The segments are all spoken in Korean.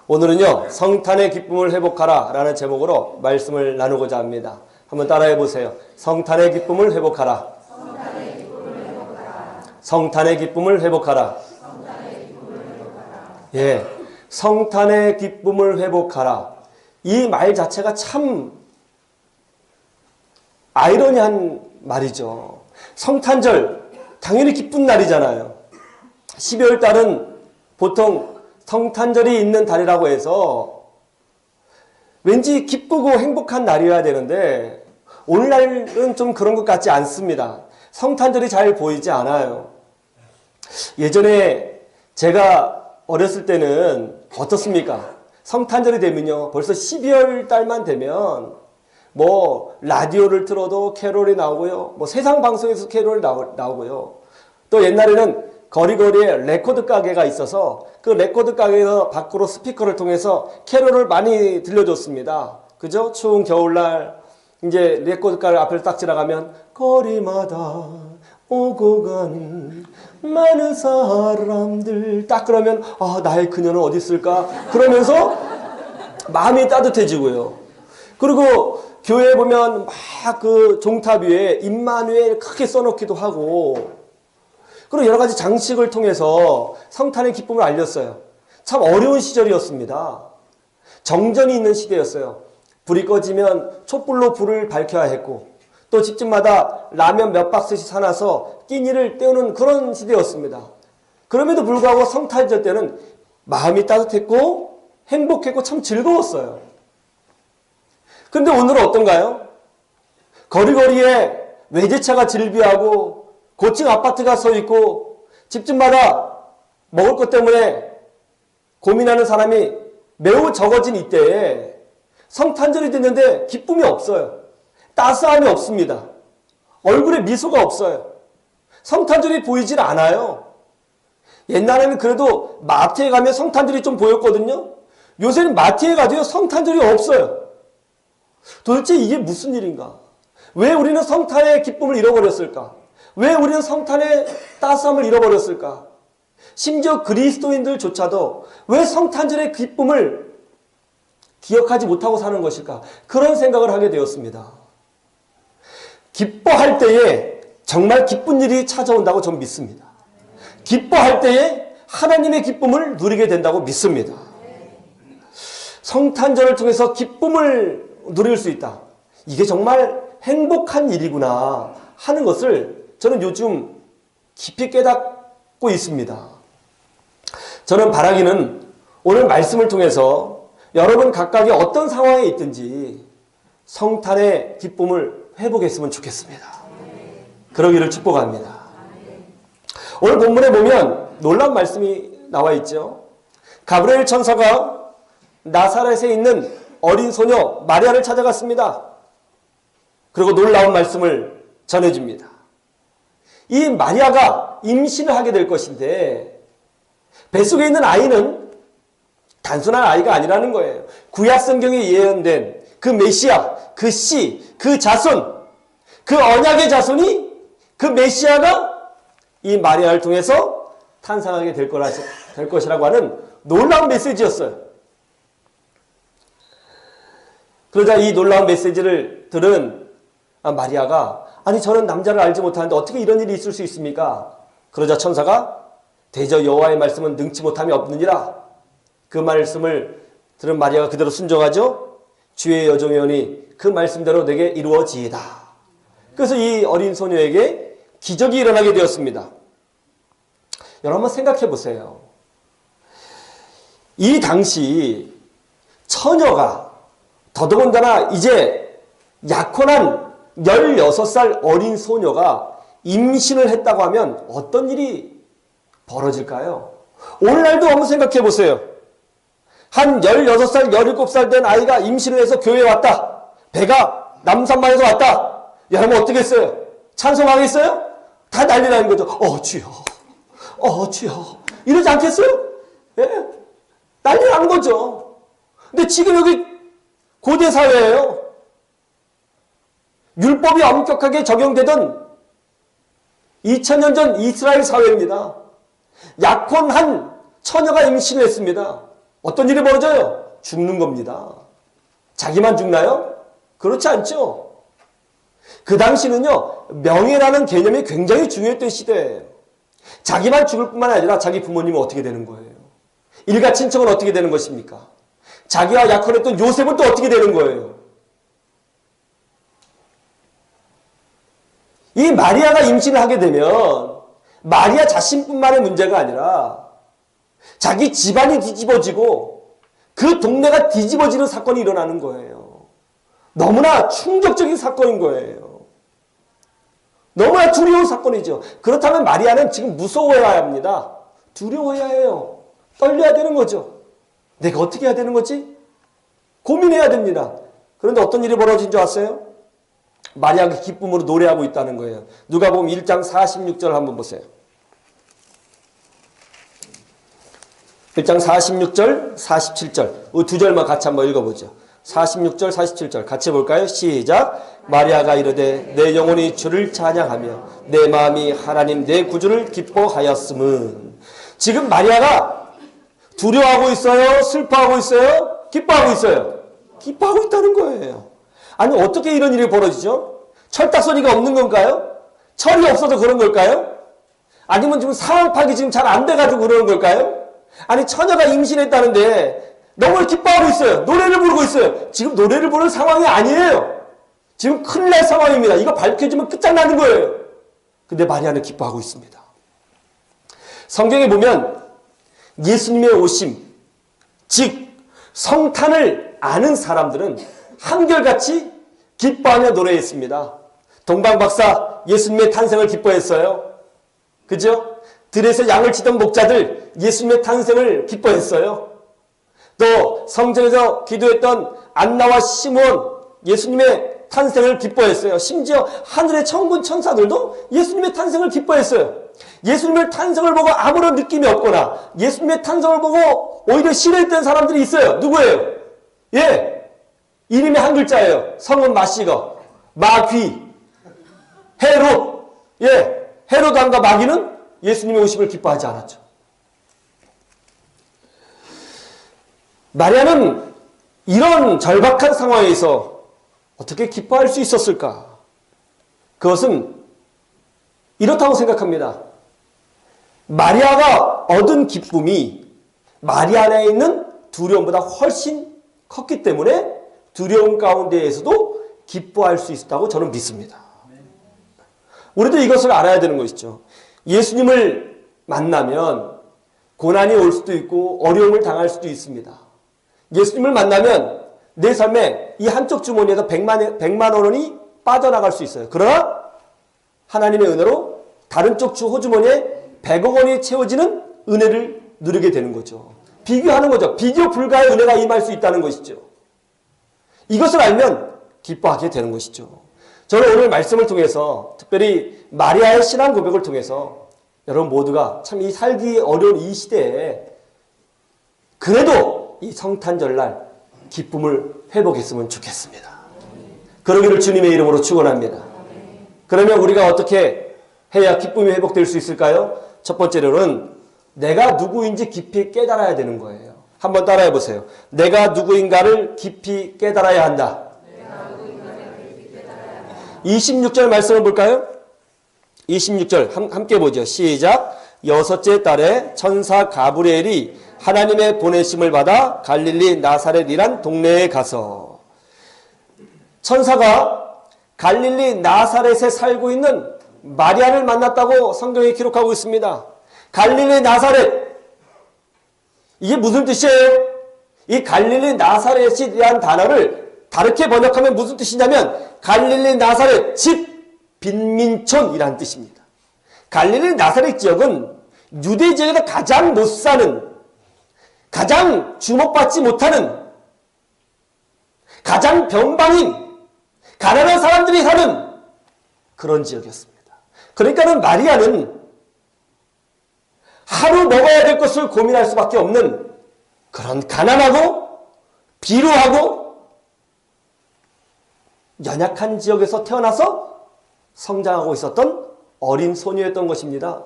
오늘은요, 성탄의 기쁨을 회복하라 라는 제목으로 말씀을 나누고자 합니다. 한번 따라해 보세요. 성탄의 기쁨을 회복하라. 성탄의 기쁨을 회복하라. 예, 성탄의 기쁨을 회복하라. 이 말 자체가 참 아이러니한 말이죠. 성탄절, 당연히 기쁜 날이잖아요. 12월 달은 보통 성탄절이 있는 달이라고 해서 왠지 기쁘고 행복한 날이어야 되는데 오늘날은 좀 그런 것 같지 않습니다. 성탄절이 잘 보이지 않아요. 예전에 제가 어렸을 때는 어떻습니까? 성탄절이 되면요, 벌써 12월 달만 되면 뭐 라디오를 틀어도 캐롤이 나오고요, 뭐 세상 방송에서 캐롤이 나오고요, 또 옛날에는 거리거리에 레코드 가게가 있어서 그 레코드 가게에서 밖으로 스피커를 통해서 캐롤을 많이 들려줬습니다. 그죠? 추운 겨울날 이제 레코드 가게 앞을 딱 지나가면 거리마다 오고 가는 많은 사람들, 딱 그러면 나의 그녀는 어디 있을까? 그러면서 마음이 따뜻해지고요. 그리고 교회에 보면 막 그 종탑 위에 임마누엘 크게 써놓기도 하고, 그리고 여러 가지 장식을 통해서 성탄의 기쁨을 알렸어요. 참 어려운 시절이었습니다. 정전이 있는 시대였어요. 불이 꺼지면 촛불로 불을 밝혀야 했고, 또 집집마다 라면 몇 박스씩 사놔서 끼니를 때우는 그런 시대였습니다. 그럼에도 불구하고 성탄절 때는 마음이 따뜻했고 행복했고 참 즐거웠어요. 근데 오늘은 어떤가요? 거리거리에 외제차가 질비하고 고층 아파트가 서 있고 집집마다 먹을 것 때문에 고민하는 사람이 매우 적어진 이때에 성탄절이 됐는데 기쁨이 없어요. 따스함이 없습니다. 얼굴에 미소가 없어요. 성탄절이 보이질 않아요. 옛날에는 그래도 마트에 가면 성탄절이 좀 보였거든요. 요새는 마트에 가도요, 성탄절이 없어요. 도대체 이게 무슨 일인가? 왜 우리는 성탄의 기쁨을 잃어버렸을까? 왜 우리는 성탄의 따스함을 잃어버렸을까? 심지어 그리스도인들조차도 왜 성탄절의 기쁨을 기억하지 못하고 사는 것일까? 그런 생각을 하게 되었습니다. 기뻐할 때에 정말 기쁜 일이 찾아온다고 저는 믿습니다. 기뻐할 때에 하나님의 기쁨을 누리게 된다고 믿습니다. 성탄절을 통해서 기쁨을 누릴 수 있다. 이게 정말 행복한 일이구나 하는 것을 저는 요즘 깊이 깨닫고 있습니다. 저는 바라기는 오늘 말씀을 통해서 여러분 각각이 어떤 상황에 있든지 성탄의 기쁨을 회복했으면 좋겠습니다. 그러기를 축복합니다. 오늘 본문에 보면 놀라운 말씀이 나와 있죠. 가브리엘 천사가 나사렛에 있는 어린 소녀 마리아를 찾아갔습니다. 그리고 놀라운 말씀을 전해줍니다. 이 마리아가 임신을 하게 될 것인데 뱃속에 있는 아이는 단순한 아이가 아니라는 거예요. 구약 성경에 예언된 그 메시아, 그 씨, 그 자손, 그 언약의 자손이, 그 메시아가 이 마리아를 통해서 탄생하게 될 것이라고 하는 놀라운 메시지였어요. 그러자 이 놀라운 메시지를 들은 마리아가, 아니 저는 남자를 알지 못하는데 어떻게 이런 일이 있을 수 있습니까? 그러자 천사가, 대저 여호와의 말씀은 능치 못함이 없느니라. 그 말씀을 들은 마리아가 그대로 순종하죠. 주의 여종이오니 그 말씀대로 내게 이루어지이다. 그래서 이 어린 소녀에게 기적이 일어나게 되었습니다. 여러분 한번 생각해 보세요. 이 당시 처녀가, 더더군다나 이제 약혼한 16살 어린 소녀가 임신을 했다고 하면 어떤 일이 벌어질까요? 오늘날도 한번 생각해 보세요. 한 16살, 17살 된 아이가 임신을 해서 교회에 왔다. 배가 남산만에서 왔다. 여러분 어떻게 했어요? 찬송하겠어요? 다 난리 나는 거죠. 주여, 주여. 이러지 않겠어요? 예? 난리 나는 거죠. 근데 지금 여기 고대 사회예요. 율법이 엄격하게 적용되던 2000년 전 이스라엘 사회입니다. 약혼한 처녀가 임신을 했습니다. 어떤 일이 벌어져요? 죽는 겁니다. 자기만 죽나요? 그렇지 않죠. 그 당시는요, 명예라는 개념이 굉장히 중요했던 시대예요. 자기만 죽을 뿐만 아니라 자기 부모님은 어떻게 되는 거예요? 일가 친척은 어떻게 되는 것입니까? 자기와 약혼했던 요셉은 또 어떻게 되는 거예요? 이 마리아가 임신을 하게 되면 마리아 자신뿐만의 문제가 아니라 자기 집안이 뒤집어지고 그 동네가 뒤집어지는 사건이 일어나는 거예요. 너무나 충격적인 사건인 거예요. 너무나 두려운 사건이죠. 그렇다면 마리아는 지금 무서워해야 합니다. 두려워해야 해요. 떨려야 되는 거죠. 내가 어떻게 해야 되는 거지? 고민해야 됩니다. 그런데 어떤 일이 벌어진 줄 아세요? 마리아가 기쁨으로 노래하고 있다는 거예요. 누가복음 1장 46절 한번 보세요. 1장 46절, 47절 두 절만 같이 한번 읽어보죠. 46절, 47절 같이 볼까요? 시작. 마리아가 이르되 내 영혼이 주를 찬양하며 내 마음이 하나님 내 구주를 기뻐하였음은. 지금 마리아가 두려워하고 있어요? 슬퍼하고 있어요? 기뻐하고 있어요? 기뻐하고 있다는 거예요. 아니 어떻게 이런 일이 벌어지죠? 철딱소리가 없는 건가요? 철이 없어서 그런 걸까요? 아니면 지금 상황 파악이 지금 잘 안 돼가지고 그러는 걸까요? 아니 처녀가 임신했다는데 너무 기뻐하고 있어요. 노래를 부르고 있어요. 지금 노래를 부르는 상황이 아니에요. 지금 큰일 날 상황입니다. 이거 밝혀지면 끝장나는 거예요. 근데 마리아는 기뻐하고 있습니다. 성경에 보면 예수님의 오심, 즉 성탄을 아는 사람들은 한결같이 기뻐하며 노래했습니다. 동방박사 예수님의 탄생을 기뻐했어요. 그죠? 들에서 양을 치던 목자들 예수님의 탄생을 기뻐했어요. 또 성전에서 기도했던 안나와 시므온 예수님의 탄생을 기뻐했어요. 심지어 하늘의 천군 천사들도 예수님의 탄생을 기뻐했어요. 예수님의 탄생을 보고 아무런 느낌이 없거나 예수님의 탄생을 보고 오히려 싫어했던 사람들이 있어요. 누구예요? 예, 이름이 한 글자예요. 성은 마시거, 마귀, 헤롯. 예, 헤롯 왕과 마귀는 예수님의 오심을 기뻐하지 않았죠. 마리아는 이런 절박한 상황에서 어떻게 기뻐할 수 있었을까? 그것은 이렇다고 생각합니다. 마리아가 얻은 기쁨이 마리아 안에 있는 두려움보다 훨씬 컸기 때문에 두려움 가운데에서도 기뻐할 수 있었다고 저는 믿습니다. 우리도 이것을 알아야 되는 것이죠. 예수님을 만나면 고난이 올 수도 있고 어려움을 당할 수도 있습니다. 예수님을 만나면 내 삶에 이 한쪽 주머니에서 100만 원이 빠져나갈 수 있어요. 그러나 하나님의 은혜로 다른 쪽 호주머니에 100억 원이 채워지는 은혜를 누리게 되는 거죠. 비교하는 거죠. 비교 불가의 은혜가 임할 수 있다는 것이죠. 이것을 알면 기뻐하게 되는 것이죠. 저는 오늘 말씀을 통해서 특별히 마리아의 신앙 고백을 통해서 여러분 모두가 참 이 살기 어려운 이 시대에 그래도 이 성탄절날 기쁨을 회복했으면 좋겠습니다. 그러기를 주님의 이름으로 축원합니다. 그러면 우리가 어떻게 해야 기쁨이 회복될 수 있을까요? 첫 번째로는 내가 누구인지 깊이 깨달아야 되는 거예요. 한번 따라해 보세요. 내가 누구인가를 깊이 깨달아야 한다. 26절 말씀을 볼까요? 26절 함께 보죠. 시작. 여섯째 달에 천사 가브리엘이 하나님의 보내심을 받아 갈릴리 나사렛이란 동네에 가서, 천사가 갈릴리 나사렛에 살고 있는 마리아를 만났다고 성경에 기록하고 있습니다. 갈릴리 나사렛, 이게 무슨 뜻이에요? 이 갈릴리 나사렛이라는 단어를 다르게 번역하면 무슨 뜻이냐면 갈릴리 나사렛 즉 빈민촌이라는 뜻입니다. 갈릴리 나사렛 지역은 유대 지역에서 가장 못 사는, 가장 주목받지 못하는, 가장 변방인, 가난한 사람들이 사는 그런 지역이었습니다. 그러니까는 마리아는 하루 먹어야 될 것을 고민할 수밖에 없는 그런 가난하고 비루하고 연약한 지역에서 태어나서 성장하고 있었던 어린 소녀였던 것입니다.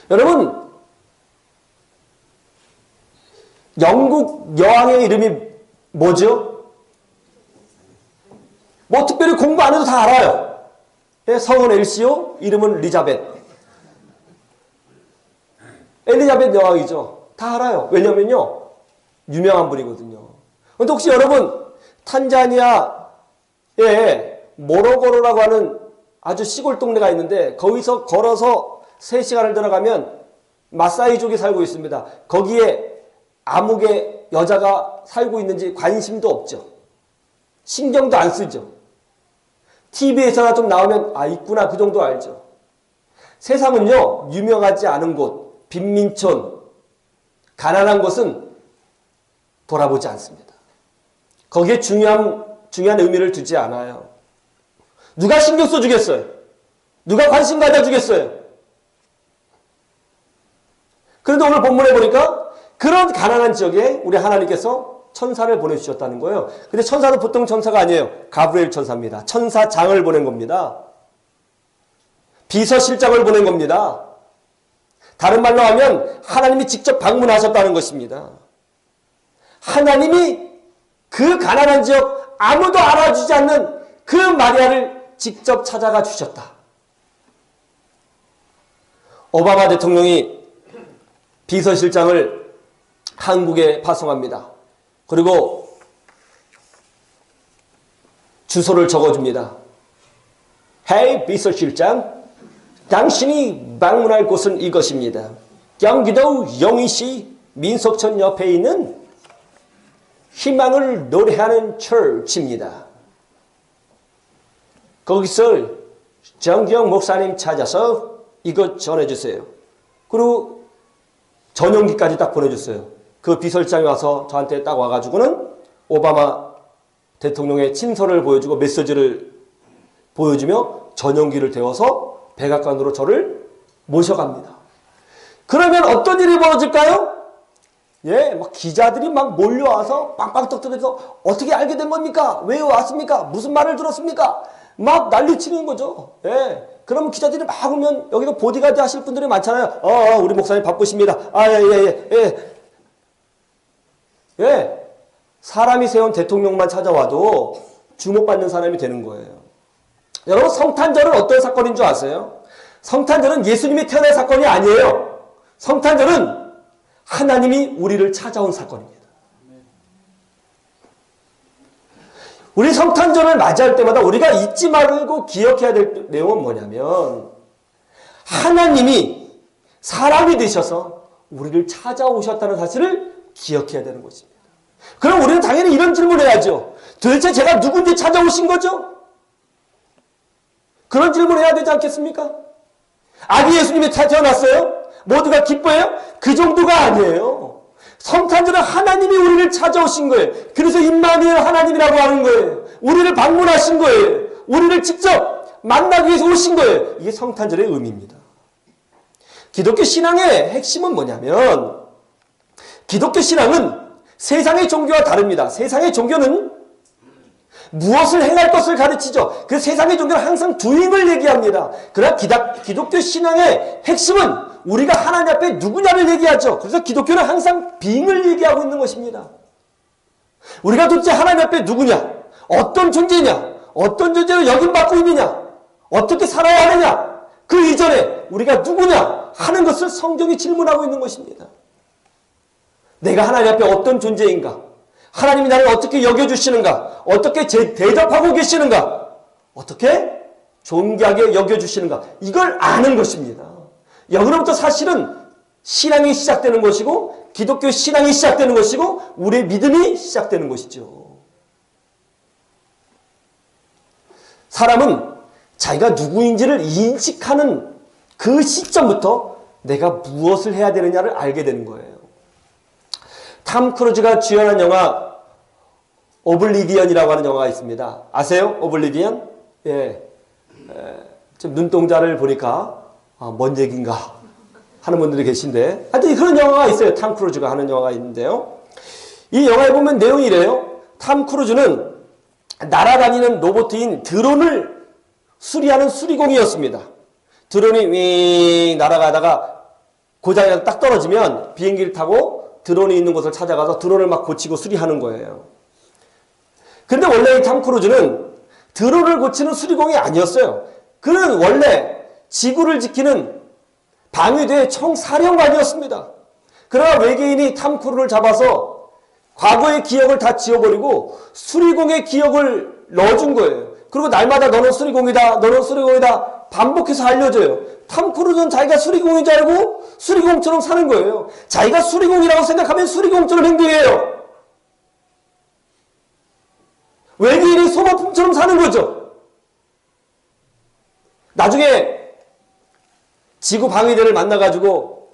여러분, 영국 여왕의 이름이 뭐죠? 뭐 특별히 공부 안 해도 다 알아요. 예, 성은 엘시오, 이름은 리자벳. 엘리자벳 여왕이죠. 다 알아요. 왜냐면요, 유명한 분이거든요. 근데 혹시 여러분 탄자니아에 모로고로라고 하는 아주 시골 동네가 있는데 거기서 걸어서 3시간을 들어가면 마사이족이 살고 있습니다. 거기에 아무개 여자가 살고 있는지 관심도 없죠. 신경도 안 쓰죠. TV에서나 좀 나오면 아 있구나 그 정도 알죠. 세상은요 유명하지 않은 곳, 빈민촌, 가난한 곳은 돌아보지 않습니다. 거기에 중요한 의미를 두지 않아요. 누가 신경 써주겠어요? 누가 관심 가져주겠어요? 그런데 오늘 본문에 보니까 그런 가난한 지역에 우리 하나님께서 천사를 보내주셨다는 거예요. 근데 천사도 보통 천사가 아니에요. 가브리엘 천사입니다. 천사장을 보낸 겁니다. 비서실장을 보낸 겁니다. 다른 말로 하면 하나님이 직접 방문하셨다는 것입니다. 하나님이 그 가난한 지역 아무도 알아주지 않는 그 마리아를 직접 찾아가 주셨다. 오바마 대통령이 비서실장을 한국에 파송합니다. 그리고 주소를 적어줍니다. 헤이 비서실장, 당신이 방문할 곳은 이것입니다. 경기도 용인시 민속촌 옆에 있는 희망을 노래하는 처치입니다. 거기서 정기영 목사님 찾아서 이것 전해주세요. 그리고 전용기까지 딱 보내줬어요. 그 비서실장이 와서 저한테 딱 와가지고는 오바마 대통령의 친서를 보여주고 메시지를 보여주며 전용기를 태워서 백악관으로 저를 모셔갑니다. 그러면 어떤 일이 벌어질까요? 예, 막 기자들이 막 몰려와서 빵빵 터뜨려서 어떻게 알게 된 겁니까? 왜 왔습니까? 무슨 말을 들었습니까? 막 난리치는 거죠. 예. 그러면 기자들이 막 오면 여기가 보디가드 하실 분들이 많잖아요. 우리 목사님 바쁘십니다. 예. 예. 사람이 세운 대통령만 찾아와도 주목받는 사람이 되는 거예요. 여러분 성탄절은 어떤 사건인 줄 아세요? 성탄절은 예수님이 태어난 사건이 아니에요. 성탄절은 하나님이 우리를 찾아온 사건입니다. 우리 성탄절을 맞이할 때마다 우리가 잊지 말고 기억해야 될 내용은 뭐냐면 하나님이 사람이 되셔서 우리를 찾아오셨다는 사실을 기억해야 되는 것입니다. 그럼 우리는 당연히 이런 질문을 해야죠. 도대체 제가 누군지 찾아오신 거죠? 그런 질문을 해야 되지 않겠습니까? 아기 예수님이 태어났어요? 모두가 기뻐해요? 그 정도가 아니에요. 성탄절은 하나님이 우리를 찾아오신 거예요. 그래서 임마누엘 하나님이라고 하는 거예요. 우리를 방문하신 거예요. 우리를 직접 만나기 위해서 오신 거예요. 이게 성탄절의 의미입니다. 기독교 신앙의 핵심은 뭐냐면 기독교 신앙은 세상의 종교와 다릅니다. 세상의 종교는 무엇을 행할 것을 가르치죠. 그래서 세상의 종교는 항상 doing을 얘기합니다. 그러나 기독교 신앙의 핵심은 우리가 하나님 앞에 누구냐를 얘기하죠. 그래서 기독교는 항상 being을 얘기하고 있는 것입니다. 우리가 도대체 하나님 앞에 누구냐? 어떤 존재냐? 어떤 존재로 여김받고 있느냐? 어떻게 살아야 하느냐? 그 이전에 우리가 누구냐? 하는 것을 성경이 질문하고 있는 것입니다. 내가 하나님 앞에 어떤 존재인가? 하나님이 나를 어떻게 여겨주시는가? 어떻게 대접하고 계시는가? 어떻게 존귀하게 여겨주시는가? 이걸 아는 것입니다. 여기로부터 사실은 신앙이 시작되는 것이고 기독교 신앙이 시작되는 것이고 우리의 믿음이 시작되는 것이죠. 사람은 자기가 누구인지를 인식하는 그 시점부터 내가 무엇을 해야 되느냐를 알게 되는 거예요. 탐 크루즈가 주연한 영화 오블리비언이라고 하는 영화가 있습니다. 아세요? 오블리비언? 예. 좀 눈동자를 보니까 뭔 얘기인가 하는 분들이 계신데 하여튼 그런 영화가 있어요. 탐 크루즈가 하는 영화가 있는데요. 이 영화에 보면 내용이 이래요. 탐 크루즈는 날아다니는 로봇인 드론을 수리하는 수리공이었습니다. 드론이 윙 날아가다가 고장이 딱 떨어지면 비행기를 타고 드론이 있는 곳을 찾아가서 드론을 막 고치고 수리하는 거예요. 근데 원래 이 탐 크루즈는 드론을 고치는 수리공이 아니었어요. 그는 원래 지구를 지키는 방위대의 총사령관이었습니다. 그러나 외계인이 탐 크루즈를 잡아서 과거의 기억을 다 지워버리고 수리공의 기억을 넣어준 거예요. 그리고 날마다 너는 수리공이다, 너는 수리공이다 반복해서 알려줘요. 탐 크루즈는 자기가 수리공인 줄 알고 수리공처럼 사는 거예요. 자기가 수리공이라고 생각하면 수리공처럼 행동해요. 외계인이 소모품처럼 사는 거죠. 나중에 지구 방위대를 만나가지고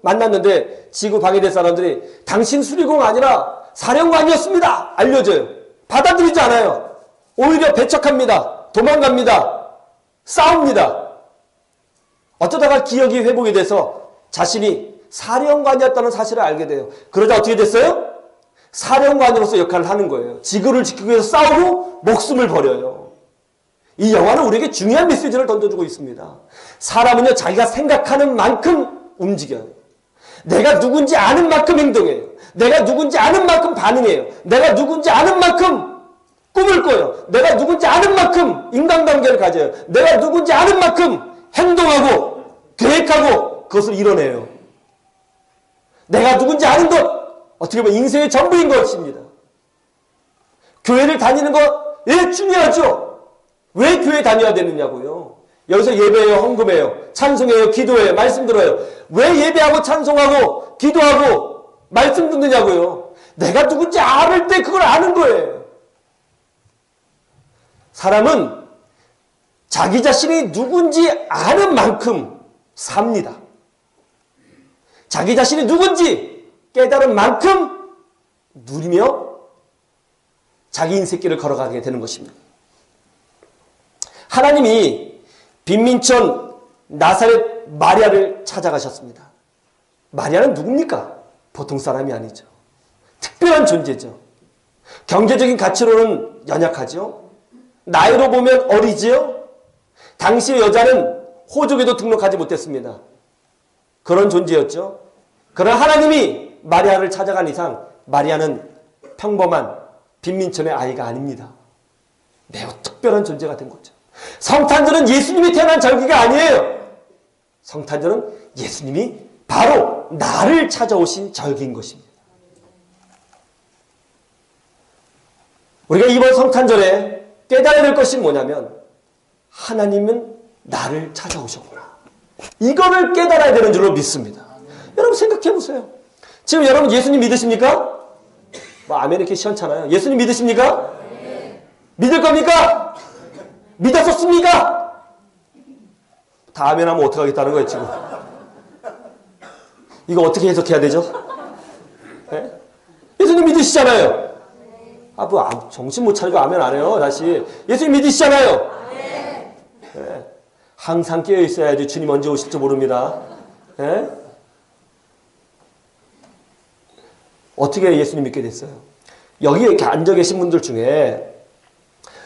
만났는데 지구 방위대 사람들이 당신 수리공 아니라 사령관이었습니다. 알려줘요. 받아들이지 않아요. 오히려 배척합니다. 도망갑니다. 싸웁니다. 어쩌다가 기억이 회복이 돼서 자신이 사령관이었다는 사실을 알게 돼요. 그러자 어떻게 됐어요? 사령관으로서 역할을 하는 거예요. 지구를 지키기 위해서 싸우고 목숨을 버려요. 이 영화는 우리에게 중요한 메시지를 던져주고 있습니다. 사람은요, 자기가 생각하는 만큼 움직여요. 내가 누군지 아는 만큼 행동해요. 내가 누군지 아는 만큼 반응해요. 내가 누군지 아는 만큼 꿈을 꿔요. 내가 누군지 아는 만큼 인간관계를 가져요. 내가 누군지 아는 만큼 행동하고 계획하고 그것을 이뤄내요. 내가 누군지 아는 것, 어떻게 보면 인생의 전부인 것입니다. 교회를 다니는 것, 예, 중요하죠. 왜 교회 다녀야 되느냐고요. 여기서 예배해요, 헌금해요, 찬송해요, 기도해요, 말씀 들어요. 왜 예배하고 찬송하고 기도하고 말씀 듣느냐고요. 내가 누군지 알을 때 그걸 아는 거예요. 사람은 자기 자신이 누군지 아는 만큼 삽니다. 자기 자신이 누군지 깨달은 만큼 누리며 자기 인생길을 걸어가게 되는 것입니다. 하나님이 빈민촌 나사렛 마리아를 찾아가셨습니다. 마리아는 누굽니까? 보통 사람이 아니죠. 특별한 존재죠. 경제적인 가치로는 연약하죠. 나이로 보면 어리지요. 당시의 여자는 호족에도 등록하지 못했습니다. 그런 존재였죠. 그러나 하나님이 마리아를 찾아간 이상 마리아는 평범한 빈민촌의 아이가 아닙니다. 매우 특별한 존재가 된 거죠. 성탄절은 예수님이 태어난 절기가 아니에요. 성탄절은 예수님이 바로 나를 찾아오신 절기인 것입니다. 우리가 이번 성탄절에 깨달아야 될 것이 뭐냐면 하나님은 나를 찾아오셨구나. 이거를 깨달아야 되는 줄로 믿습니다. 여러분 생각해 보세요. 지금 여러분 예수님 믿으십니까? 뭐 아멘 이렇게 시원찮아요. 예수님 믿으십니까? 믿을 겁니까? 믿었었습니까? 다 아멘 하면 어떡하겠다는 거예요 지금. 이거 어떻게 해석해야 되죠? 네? 예수님 믿으시잖아요. 정신 못 차리고 아멘 안 해요. 다시. 예수님 믿으시잖아요. 네. 항상 깨어 있어야지 주님 언제 오실지 모릅니다. 네? 어떻게 예수님 믿게 됐어요? 여기 이렇게 앉아 계신 분들 중에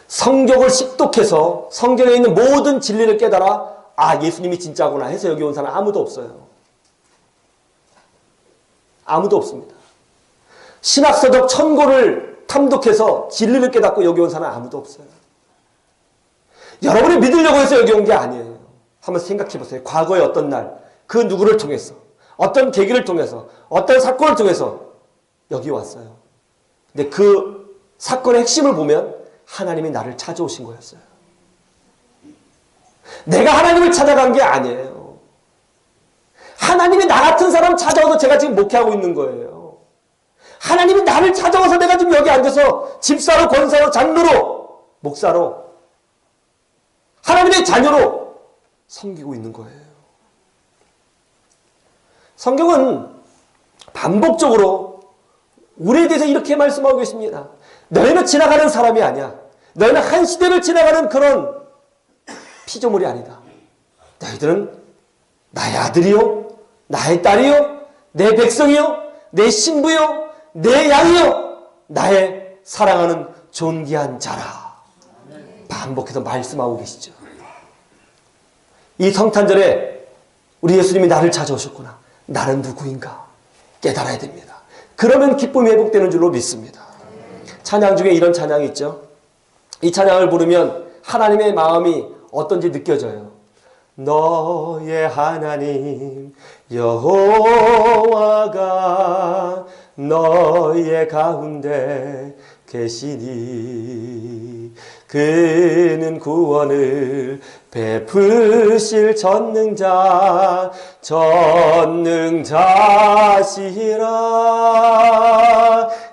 성경을 식독해서 성경에 있는 모든 진리를 깨달아 예수님이 진짜구나 해서 여기 온 사람 아무도 없어요. 아무도 없습니다. 신학서적 천고를 탐독해서 진리를 깨닫고 여기 온 사람 아무도 없어요. 여러분이 믿으려고 해서 여기 온 게 아니에요. 한번 생각해 보세요. 과거의 어떤 날, 그 누구를 통해서, 어떤 계기를 통해서, 어떤 사건을 통해서 여기 왔어요. 근데 그 사건의 핵심을 보면 하나님이 나를 찾아오신 거였어요. 내가 하나님을 찾아간 게 아니에요. 하나님이 나 같은 사람 찾아와서 제가 지금 목회하고 있는 거예요. 하나님이 나를 찾아와서 내가 지금 여기 앉아서 집사로, 권사로, 장로로, 목사로, 하나님의 자녀로 섬기고 있는 거예요. 성경은 반복적으로 우리에 대해서 이렇게 말씀하고 계십니다. 너희는 지나가는 사람이 아니야. 너희는 한 시대를 지나가는 그런 피조물이 아니다. 너희들은 나의 아들이요, 나의 딸이요, 내 백성이요, 내 신부요, 내 양이요, 나의 사랑하는 존귀한 자라. 반복해서 말씀하고 계시죠. 이 성탄절에 우리 예수님이 나를 찾아오셨구나. 나는 누구인가? 깨달아야 됩니다. 그러면 기쁨이 회복되는 줄로 믿습니다. 찬양 중에 이런 찬양이 있죠. 이 찬양을 부르면 하나님의 마음이 어떤지 느껴져요. 너의 하나님 여호와가 너의 가운데 계시니 그는 구원을 베푸실 전능자시라.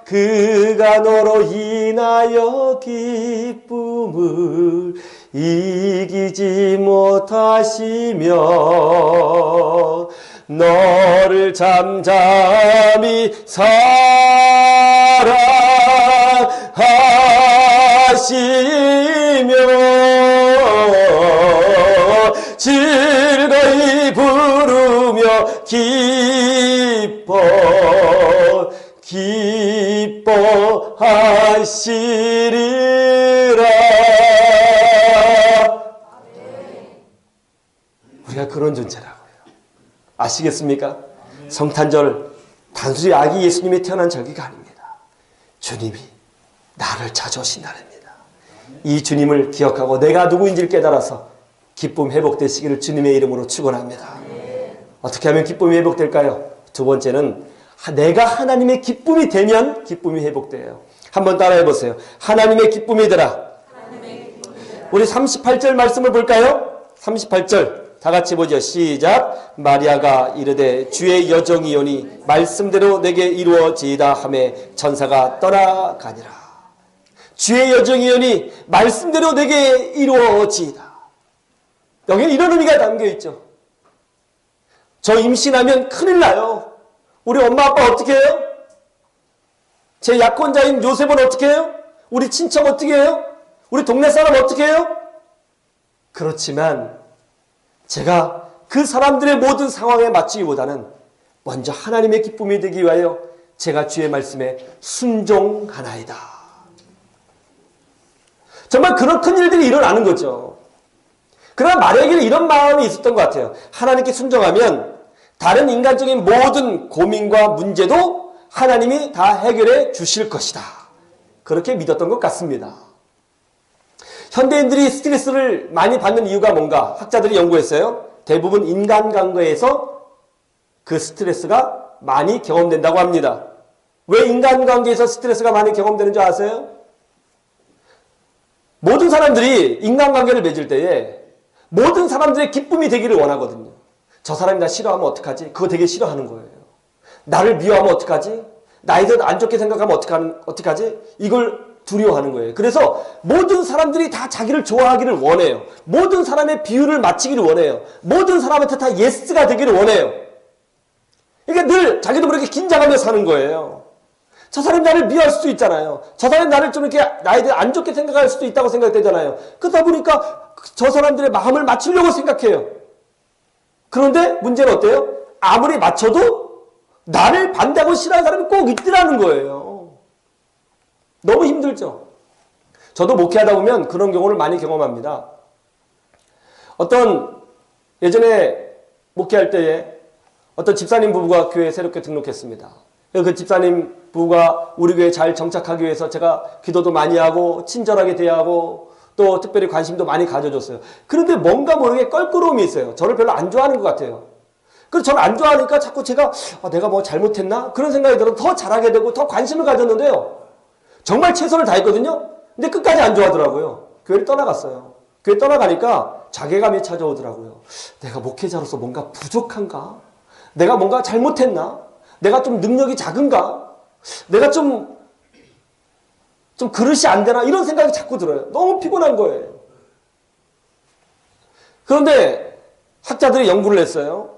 그가 너로 인하여 기쁨을 이기지 못하시며 너를 잠잠히 사랑하시며 즐거이 부르며 기뻐하시리라. 우리가 그런 존재라고요. 아시겠습니까? 성탄절 단순히 아기 예수님이 태어난 절기가 아닙니다. 주님이 나를 찾아오신 날입니다. 이 주님을 기억하고 내가 누구인지를 깨달아서 기쁨 회복되시기를 주님의 이름으로 축원합니다. 어떻게 하면 기쁨이 회복될까요? 두 번째는 내가 하나님의 기쁨이 되면 기쁨이 회복돼요. 한번 따라해 보세요. 하나님의 기쁨이 되라. 우리 38절 말씀을 볼까요? 38절 다 같이 보죠. 시작. 마리아가 이르되 주의 여정이오니 말씀대로 내게 이루어지이다 하매 천사가 떠나가니라. 주의 여정이오니 말씀대로 내게 이루어지이다. 여기에 이런 의미가 담겨있죠. 저 임신하면 큰일 나요. 우리 엄마 아빠 어떻게 해요? 제 약혼자인 요셉은 어떻게 해요? 우리 친척 어떻게 해요? 우리 동네 사람 어떻게 해요? 그렇지만 제가 그 사람들의 모든 상황에 맞추기보다는 먼저 하나님의 기쁨이 되기 위하여 제가 주의 말씀에 순종하나이다. 정말 그런 큰 일들이 일어나는 거죠. 그러나 마리아에게는 이런 마음이 있었던 것 같아요. 하나님께 순종하면 다른 인간적인 모든 고민과 문제도 하나님이 다 해결해 주실 것이다. 그렇게 믿었던 것 같습니다. 현대인들이 스트레스를 많이 받는 이유가 뭔가 학자들이 연구했어요. 대부분 인간관계에서 그 스트레스가 많이 경험된다고 합니다. 왜 인간관계에서 스트레스가 많이 경험되는 줄 아세요? 모든 사람들이 인간관계를 맺을 때에 모든 사람들의 기쁨이 되기를 원하거든요. 저 사람이 나 싫어하면 어떡하지? 그거 되게 싫어하는 거예요. 나를 미워하면 어떡하지? 나에 대해서 안 좋게 생각하면 어떡하지? 이걸 두려워하는 거예요. 그래서 모든 사람들이 다 자기를 좋아하기를 원해요. 모든 사람의 비율을 맞추기를 원해요. 모든 사람한테 다 예스가 되기를 원해요. 그러니까 늘 자기도 모르게 긴장하며 사는 거예요. 저 사람이 나를 미워할 수도 있잖아요. 저 사람이 나를 좀 이렇게 나에 대해 안 좋게 생각할 수도 있다고 생각되잖아요. 그러다 보니까 저 사람들의 마음을 맞추려고 생각해요. 그런데 문제는 어때요? 아무리 맞춰도 나를 반대하고 싫어하는 사람이 꼭 있더라는 거예요. 너무 힘들죠. 저도 목회하다 보면 그런 경우를 많이 경험합니다. 어떤 예전에 목회할 때에 어떤 집사님 부부가 교회에 새롭게 등록했습니다. 그 집사님 부부가 우리 교회에 잘 정착하기 위해서 제가 기도도 많이 하고 친절하게 대하고 또 특별히 관심도 많이 가져줬어요. 그런데 뭔가 모르게 껄끄러움이 있어요. 저를 별로 안 좋아하는 것 같아요. 그래서 저를 안 좋아하니까 자꾸 제가 내가 뭐 잘못했나? 그런 생각이 들어서 더 잘하게 되고 더 관심을 가졌는데요. 정말 최선을 다했거든요. 근데 끝까지 안 좋아하더라고요. 교회를 떠나갔어요. 교회 떠나가니까 자괴감이 찾아오더라고요. 내가 목회자로서 뭔가 부족한가? 내가 뭔가 잘못했나? 내가 좀 능력이 작은가? 내가 좀 그릇이 안 되나? 이런 생각이 자꾸 들어요. 너무 피곤한 거예요. 그런데 학자들이 연구를 했어요.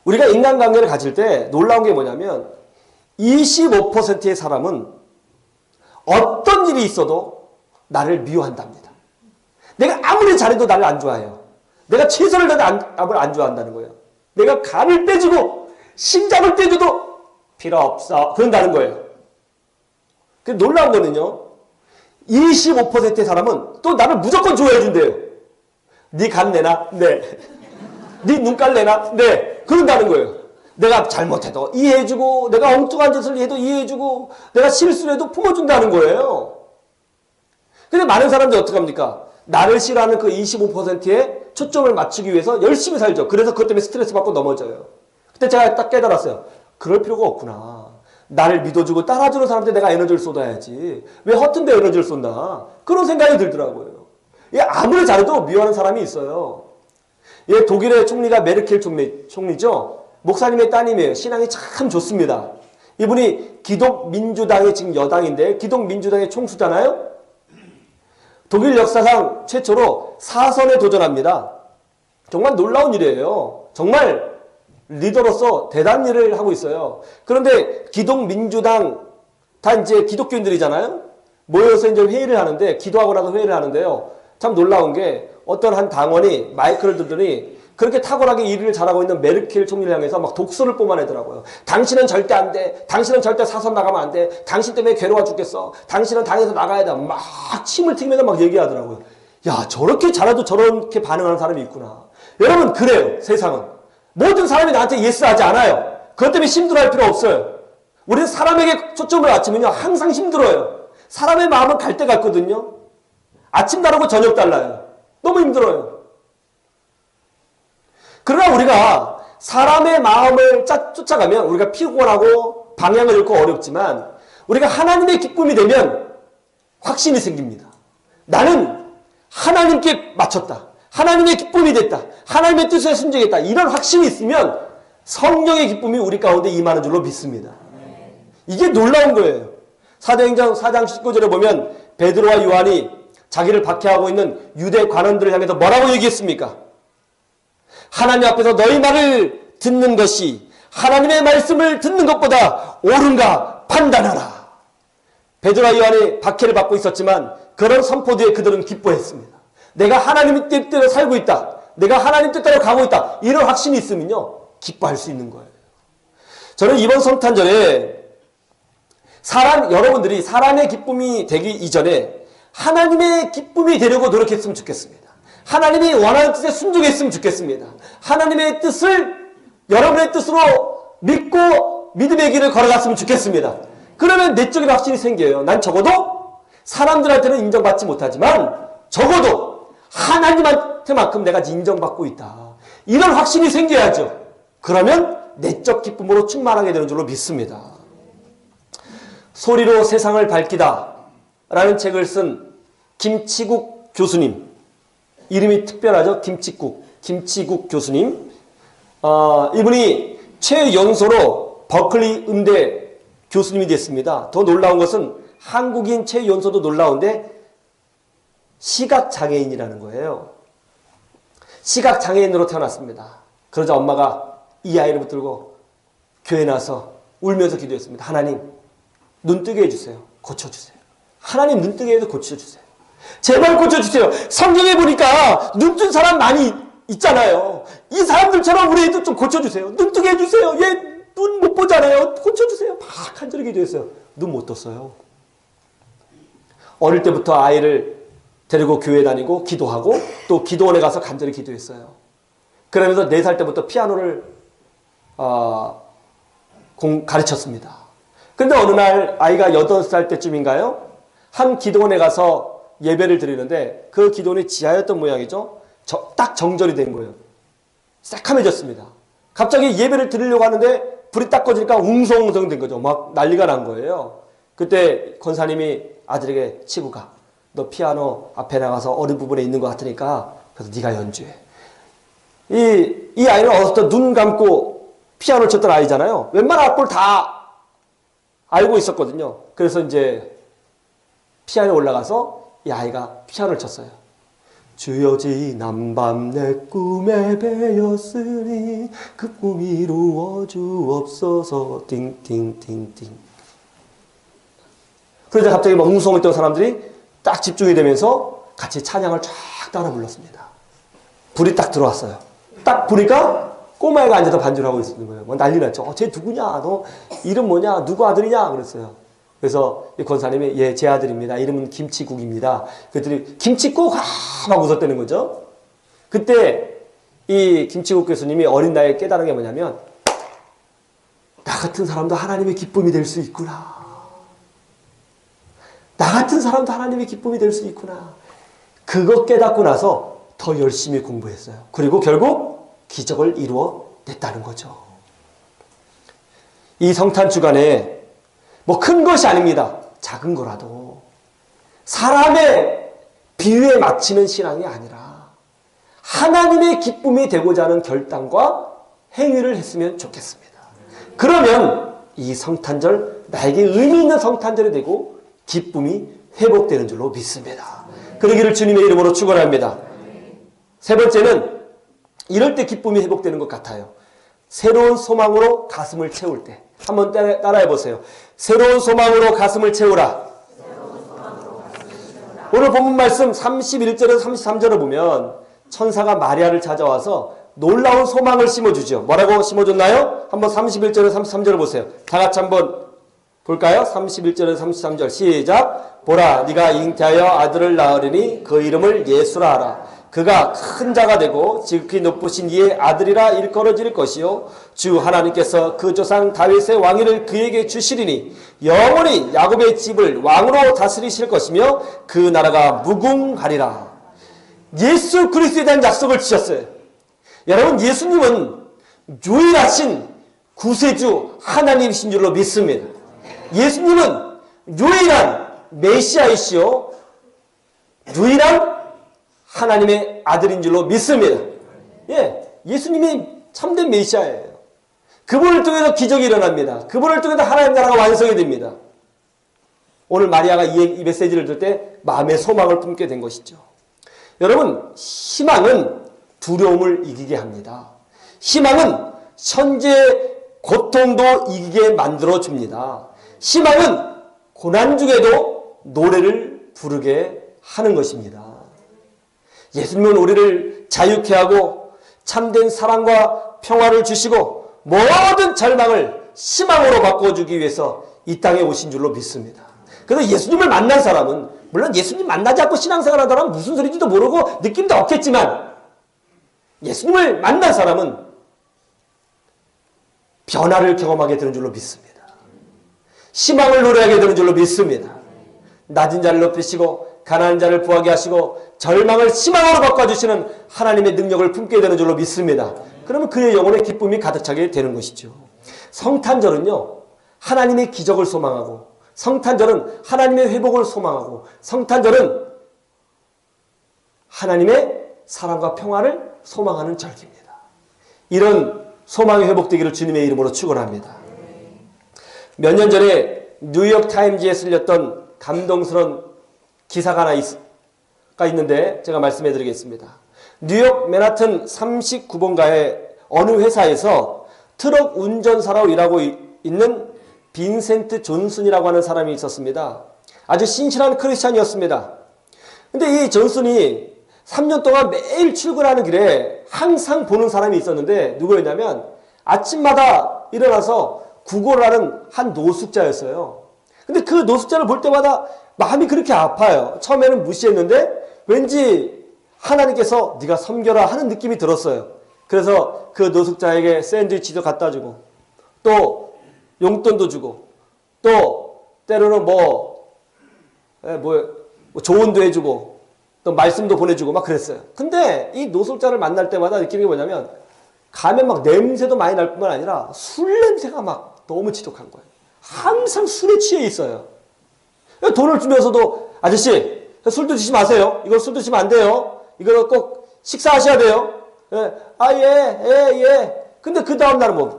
우리가 인간관계를 가질 때 놀라운 게 뭐냐면 25%의 사람은 어떤 일이 있어도 나를 미워한답니다. 내가 아무리 잘해도 나를 안 좋아해요. 내가 최선을 다해도 나를 안 좋아한다는 거예요. 내가 간을 빼주고 심장을 떼줘도 필요 없어. 그런다는 거예요. 놀라운 거는요. 25%의 사람은 또 나를 무조건 좋아해 준대요. 네 간 내나? 네. 네 눈깔 내나? 네. 그런다는 거예요. 내가 잘못해도 이해해주고 내가 엉뚱한 짓을 해도 이해해주고 내가 실수를 해도 품어준다는 거예요. 근데 많은 사람들이 어떻게 합니까? 나를 싫어하는 그 25%에 초점을 맞추기 위해서 열심히 살죠. 그래서 그것 때문에 스트레스 받고 넘어져요. 그때 제가 딱 깨달았어요. 그럴 필요가 없구나. 나를 믿어주고 따라주는 사람한테 내가 에너지를 쏟아야지. 왜 허튼 데 에너지를 쏜다. 그런 생각이 들더라고요. 아무리 잘해도 미워하는 사람이 있어요. 독일의 총리가 메르켈 총리죠. 목사님의 따님이에요. 신앙이 참 좋습니다. 이분이 기독민주당의 지금 여당인데 기독민주당의 총수잖아요. 독일 역사상 최초로 사선에 도전합니다. 정말 놀라운 일이에요. 정말 리더로서 대단한 일을 하고 있어요. 그런데 기독민주당 다 이제 기독교인들이잖아요. 모여서 이제 회의를 하는데 기도하고 나서 회의를 하는데요. 참 놀라운 게 어떤 한 당원이 마이크를 들더니 그렇게 탁월하게 일을 잘하고 있는 메르켈 총리를 향해서 막 독서를 뿜어내더라고요. 당신은 절대 안 돼. 당신은 절대 사선 나가면 안 돼. 당신 때문에 괴로워 죽겠어. 당신은 당에서 나가야 돼. 막 침을 튀기면서 막 얘기하더라고요. 야, 저렇게 잘해도 저렇게 반응하는 사람이 있구나. 여러분, 그래요. 세상은. 모든 사람이 나한테 예스하지 않아요. 그것 때문에 힘들어할 필요 없어요. 우리는 사람에게 초점을 맞추면요. 항상 힘들어요. 사람의 마음은 갈 때 같거든요. 아침 다르고 저녁 달라요. 너무 힘들어요. 그러나 우리가 사람의 마음을 쫓아가면 우리가 피곤하고 방향을 잃고 어렵지만 우리가 하나님의 기쁨이 되면 확신이 생깁니다. 나는 하나님께 맞췄다. 하나님의 기쁨이 됐다. 하나님의 뜻에 순종했다. 이런 확신이 있으면 성령의 기쁨이 우리 가운데 임하는 줄로 믿습니다. 이게 놀라운 거예요. 사도행전 4장 19절에 보면 베드로와 요한이 자기를 박해하고 있는 유대 관원들을 향해서 뭐라고 얘기했습니까? 하나님 앞에서 너희 말을 듣는 것이 하나님의 말씀을 듣는 것보다 옳은가 판단하라. 베드로와 요한이 박해를 받고 있었지만 그런 선포 뒤에 그들은 기뻐했습니다. 내가 하나님 뜻대로 살고 있다. 내가 하나님 뜻대로 가고 있다. 이런 확신이 있으면요. 기뻐할 수 있는 거예요. 저는 이번 성탄절에 여러분들이 사람의 기쁨이 되기 이전에 하나님의 기쁨이 되려고 노력했으면 좋겠습니다. 하나님이 원하는 뜻에 순종했으면 좋겠습니다. 하나님의 뜻을 여러분의 뜻으로 믿고 믿음의 길을 걸어갔으면 좋겠습니다. 그러면 내적인 확신이 생겨요. 난 적어도 사람들한테는 인정받지 못하지만 적어도 하나님한테만큼 내가 인정받고 있다. 이런 확신이 생겨야죠. 그러면 내적 기쁨으로 충만하게 되는 줄로 믿습니다. 소리로 세상을 밝히다 라는 책을 쓴 김치국 교수님, 이름이 특별하죠. 김치국 교수님. 이분이 최연소로 버클리 음대 교수님이 됐습니다. 더 놀라운 것은 한국인 최연소도 놀라운데 시각장애인이라는 거예요. 시각장애인으로 태어났습니다. 그러자 엄마가 이 아이를 붙들고 교회에 나서 울면서 기도했습니다. 하나님, 눈뜨게 해주세요. 고쳐주세요. 하나님, 눈뜨게 해서 고쳐주세요. 제발 고쳐주세요. 성경에 보니까 눈뜬 사람 많이 있잖아요. 이 사람들처럼 우리 애도 좀 고쳐주세요. 눈뜨게 해주세요. 얘 눈 못 보잖아요. 고쳐주세요. 막 간절히 기도했어요. 눈 못 떴어요. 어릴 때부터 아이를 데리고 교회 다니고 기도하고 또 기도원에 가서 간절히 기도했어요. 그러면서 4살 때부터 피아노를 가르쳤습니다. 근데 어느 날 아이가 8살 때쯤인가요? 한 기도원에 가서 예배를 드리는데 그 기도원이 지하였던 모양이죠. 딱 정절이 된 거예요. 새카매졌습니다. 갑자기 예배를 드리려고 하는데 불이 딱 꺼지니까 웅성웅성 된 거죠. 막 난리가 난 거예요. 그때 권사님이 아들에게 치고 가. 너 피아노 앞에 나가서 어느 부분에 있는 것 같으니까 그래서 네가 연주해. 이 아이는 어렸을 때 눈 감고 피아노를 쳤던 아이잖아요. 웬만한 악보를 다 알고 있었거든요. 그래서 이제 피아노에 올라가서 이 아이가 피아노를 쳤어요. 주여 지난밤 내 꿈에 배었으니 그 꿈이 이루어 주옵소서 띵띵띵띵. 그러자 갑자기 막 웅성을 했던 사람들이 딱 집중이 되면서 같이 찬양을 쫙 따라 불렀습니다. 불이 딱 들어왔어요. 딱 보니까 꼬마애가 앉아서 반주를 하고 있는 거예요. 뭐 난리 났죠. 쟤 누구냐? 너 이름 뭐냐? 누구 아들이냐? 그랬어요. 그래서 이 권사님이 예, 제 아들입니다. 이름은 김치국입니다. 그랬더니 김치국 막 웃었다는 거죠. 그때 이 김치국 교수님이 어린 나이에 깨달은 게 뭐냐면 나 같은 사람도 하나님의 기쁨이 될 수 있구나. 나 같은 사람도 하나님의 기쁨이 될 수 있구나. 그거 깨닫고 나서 더 열심히 공부했어요. 그리고 결국 기적을 이루어냈다는 거죠. 이 성탄 주간에 뭐 큰 것이 아닙니다. 작은 거라도 사람의 비유에 맞추는 신앙이 아니라 하나님의 기쁨이 되고자 하는 결단과 행위를 했으면 좋겠습니다. 그러면 이 성탄절 나에게 의미 있는 성탄절이 되고 기쁨이 회복되는 줄로 믿습니다. 그러기를 주님의 이름으로 축원합니다. 세 번째는 이럴 때 기쁨이 회복되는 것 같아요. 새로운 소망으로 가슴을 채울 때. 한번 따라해 보세요. 새로운 소망으로 가슴을 채우라. 오늘 본문 말씀 31절에서 33절을 보면 천사가 마리아를 찾아와서 놀라운 소망을 심어주죠. 뭐라고 심어줬나요? 한번 31절에서 33절을 보세요. 다 같이 한번 볼까요? 31절에서 33절 시작. 보라, 네가 잉태하여 아들을 낳으리니 그 이름을 예수라 하라. 그가 큰 자가 되고 지극히 높으신 이의 아들이라 일컬어질 것이요 주 하나님께서 그 조상 다윗의 왕위를 그에게 주시리니 영원히 야곱의 집을 왕으로 다스리실 것이며 그 나라가 무궁하리라. 예수 그리스도에 대한 약속을 주셨어요. 여러분, 예수님은 유일하신 구세주 하나님이신 줄로 믿습니다. 예수님은 유일한 메시아이시요 유일한 하나님의 아들인 줄로 믿습니다. 예수님이 참된 메시아예요. 그분을 통해서 기적이 일어납니다. 그분을 통해서 하나님 나라가 완성이 됩니다. 오늘 마리아가 이 메시지를 들을 때 마음의 소망을 품게 된 것이죠. 여러분, 희망은 두려움을 이기게 합니다. 희망은 현재 고통도 이기게 만들어줍니다. 희망은 고난 중에도 노래를 부르게 하는 것입니다. 예수님은 우리를 자유케 하고 참된 사랑과 평화를 주시고 모든 절망을 희망으로 바꿔주기 위해서 이 땅에 오신 줄로 믿습니다. 그래서 예수님을 만난 사람은, 물론 예수님 만나지 않고 신앙생활 하는 사람은 무슨 소리인지도 모르고 느낌도 없겠지만, 예수님을 만난 사람은 변화를 경험하게 되는 줄로 믿습니다. 희망을 노래하게 되는 줄로 믿습니다. 낮은 자를 높이시고 가난한 자를 부하게 하시고 절망을 희망으로 바꿔주시는 하나님의 능력을 품게 되는 줄로 믿습니다. 그러면 그의 영혼에 기쁨이 가득 차게 되는 것이죠. 성탄절은요, 하나님의 기적을 소망하고, 성탄절은 하나님의 회복을 소망하고, 성탄절은 하나님의 사랑과 평화를 소망하는 절기입니다. 이런 소망이 회복되기를 주님의 이름으로 축원합니다. 몇 년 전에 뉴욕 타임즈에 실렸던 감동스러운 기사가 하나 있는데 제가 말씀해 드리겠습니다. 뉴욕 맨하튼 39번가의 어느 회사에서 트럭 운전사로 일하고 있는 빈센트 존슨이라고 하는 사람이 있었습니다. 아주 신실한 크리스찬이었습니다. 근데 이 존슨이 3년 동안 매일 출근하는 길에 항상 보는 사람이 있었는데 누구였냐면 아침마다 일어나서 구걸을 하는 한 노숙자였어요. 근데 그 노숙자를 볼 때마다 마음이 그렇게 아파요. 처음에는 무시했는데 왠지 하나님께서 네가 섬겨라 하는 느낌이 들었어요. 그래서 그 노숙자에게 샌드위치도 갖다 주고 또 용돈도 주고 또 때로는 조언도 해주고 또 말씀도 보내주고 막 그랬어요. 근데 이 노숙자를 만날 때마다 느끼는 게 뭐냐면 가면 막 냄새도 많이 날 뿐만 아니라 술 냄새가 막 너무 지독한 거예요. 항상 술에 취해 있어요. 돈을 주면서도 아저씨 술 드시지 마세요. 이거 술 드시면 안 돼요. 이거 꼭 식사하셔야 돼요. 예. 근데 그 다음 날은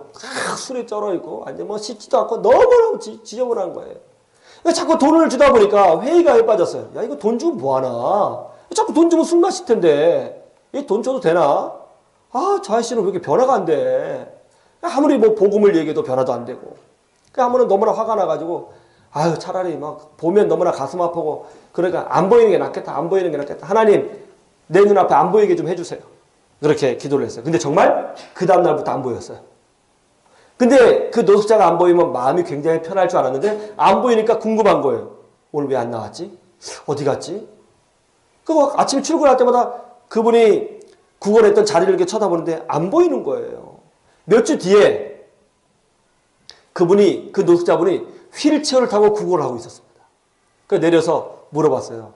술에 쩔어 있고 완전 씻지도 않고 너무너무 지저분한 거예요. 자꾸 돈을 주다 보니까 회의감에 빠졌어요. 야, 이거 돈 주면 뭐하나? 자꾸 돈 주면 술 마실 텐데 이 돈 줘도 되나? 저 아저씨는 왜 이렇게 변화가 안 돼? 아무리 복음을 얘기해도 변화도 안 되고. 한 번은 너무나 화가 나가지고 차라리 막 보면 너무나 가슴 아프고 그러니까 안 보이는 게 낫겠다. 안 보이는 게 낫겠다. 하나님 내 눈앞에 안 보이게 좀 해주세요. 그렇게 기도를 했어요. 근데 정말 그 다음 날부터 안 보였어요. 근데 그 노숙자가 안 보이면 마음이 굉장히 편할 줄 알았는데 안 보이니까 궁금한 거예요. 오늘 왜 안 나왔지? 어디 갔지? 그거 아침에 출근할 때마다 그분이 구걸했던 자리를 이렇게 쳐다보는데 안 보이는 거예요. 몇 주 뒤에 그분이, 그 노숙자분이 휠체어를 타고 구걸을 하고 있었습니다. 그 내려서 물어봤어요.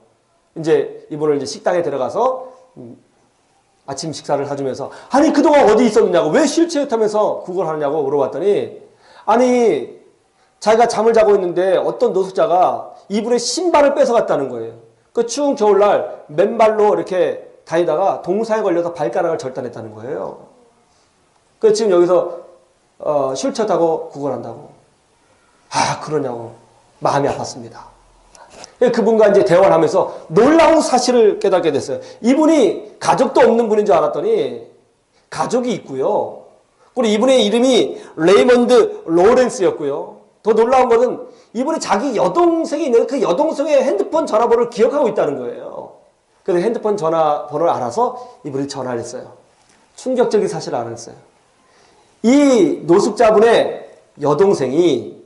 이제 이분을 이제 식당에 들어가서 아침 식사를 해주면서, 아니 그동안 어디 있었느냐고, 왜 휠체어 타면서 구걸하느냐고 물어봤더니, 아니 자기가 잠을 자고 있는데 어떤 노숙자가 이분의 신발을 뺏어갔다는 거예요. 그 추운 겨울날 맨발로 이렇게 다니다가 동사에 걸려서 발가락을 절단했다는 거예요. 그 지금 여기서 휠체어 타고 구걸한다고. 아 그러냐고 마음이 아팠습니다. 그분과 이제 대화를 하면서 놀라운 사실을 깨닫게 됐어요. 이분이 가족도 없는 분인 줄 알았더니 가족이 있고요. 그리고 이분의 이름이 레이먼드 로렌스였고요. 더 놀라운 것은 이분이 자기 여동생이 있는데 그 여동생의 핸드폰 전화번호를 기억하고 있다는 거예요. 그래서 핸드폰 전화번호를 알아서 이분이 전화를 했어요. 충격적인 사실을 알았어요. 이 노숙자분의 여동생이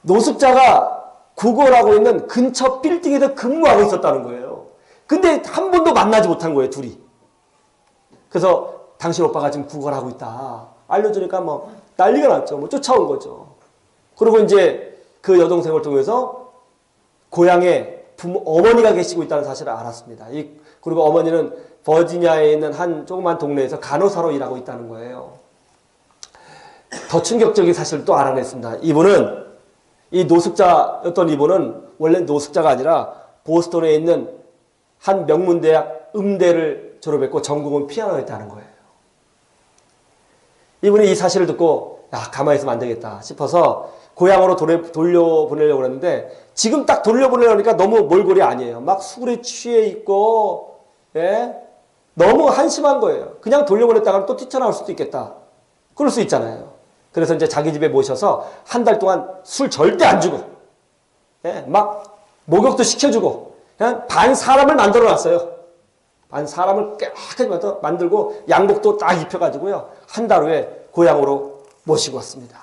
노숙자가 구걸하고 있는 근처 빌딩에서 근무하고 있었다는 거예요. 근데 한 번도 만나지 못한 거예요, 둘이. 그래서 당신 오빠가 지금 구걸하고 있다 알려주니까 뭐 난리가 났죠. 뭐 쫓아온 거죠. 그리고 이제 그 여동생을 통해서 고향에 어머니가 계시고 있다는 사실을 알았습니다. 그리고 어머니는 버지니아에 있는 한 조그만 동네에서 간호사로 일하고 있다는 거예요. 더 충격적인 사실을 또 알아냈습니다. 이 노숙자였던 이분은 원래 노숙자가 아니라 보스턴에 있는 한 명문대학 음대를 졸업했고 전공은 피아노였다는 거예요. 이분이 이 사실을 듣고 야 가만히 있으면 안 되겠다 싶어서 고향으로 돌려보내려고 했는데 지금 딱 돌려보내려니까 너무 몰골이 아니에요. 막 술에 취해 있고 예? 너무 한심한 거예요. 그냥 돌려보냈다가 또 뛰쳐나올 수도 있겠다. 그럴 수 있잖아요. 그래서 이제 자기 집에 모셔서 한 달 동안 술 절대 안 주고 예? 막 목욕도 시켜주고 그냥 반 사람을 만들어 놨어요. 반 사람을 깨끗이 만들고 양복도 딱 입혀가지고요. 한 달 후에 고향으로 모시고 왔습니다.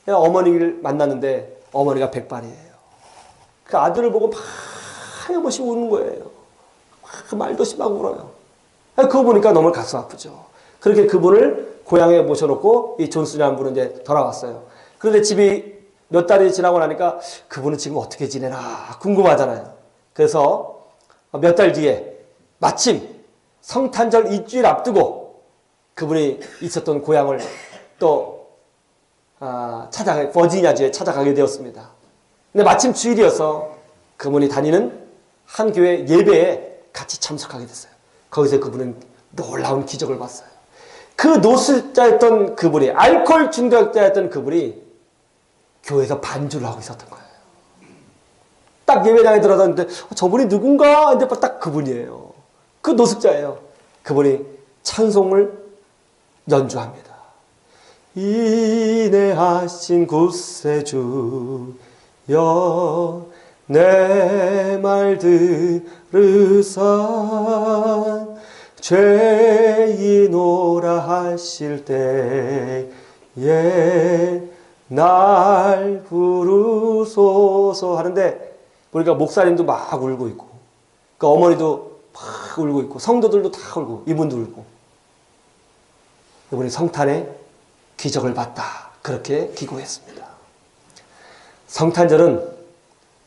어머니를 만났는데 어머니가 백발이에요. 그 아들을 보고 막 하염없이 우는 거예요. 막 말도 심하고 울어요. 그거 보니까 너무 가슴 아프죠. 그렇게 그분을 고향에 모셔놓고 이 존슨이라는 분은 이제 돌아왔어요. 그런데 집이 몇 달이 지나고 나니까 그분은 지금 어떻게 지내나 궁금하잖아요. 그래서 몇 달 뒤에 마침 성탄절 2주일 앞두고 그분이 있었던 고향을 또 버지니아주에 찾아가게 되었습니다. 근데 마침 주일이어서 그분이 다니는 한 교회 예배에 같이 참석하게 됐어요. 거기서 그분은 놀라운 기적을 봤어요. 그 노숙자였던 그분이, 알코올 중독자였던 그분이 교회에서 반주를 하고 있었던 거예요. 딱 예배당에 들어갔는데 저분이 누군가 했는데 딱 그분이에요. 그 노숙자예요. 그분이 찬송을 연주합니다. 인내하신 구세주여 내 말 들으사 죄인오라 하실 때에 날 부르소서 하는데 보니까 목사님도 막 울고 있고 그 어머니도 막 울고 있고 성도들도 다 울고 이분도 울고 이분이 성탄에 기적을 봤다 그렇게 기고했습니다. 성탄절은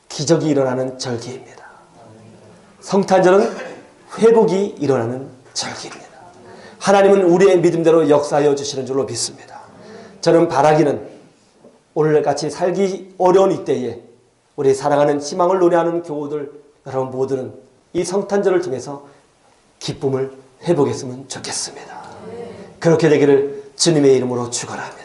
기적이 일어나는 절기입니다. 성탄절은 회복이 일어나는 절기입니다. 하나님은 우리의 믿음대로 역사하여 주시는 줄로 믿습니다. 저는 바라기는 오늘같이 살기 어려운 이때에 우리 사랑하는 희망을 노래하는 교우들 여러분 모두는 이 성탄절을 통해서 기쁨을 회복했으면 좋겠습니다. 그렇게 되기를 주님의 이름으로 축원합니다.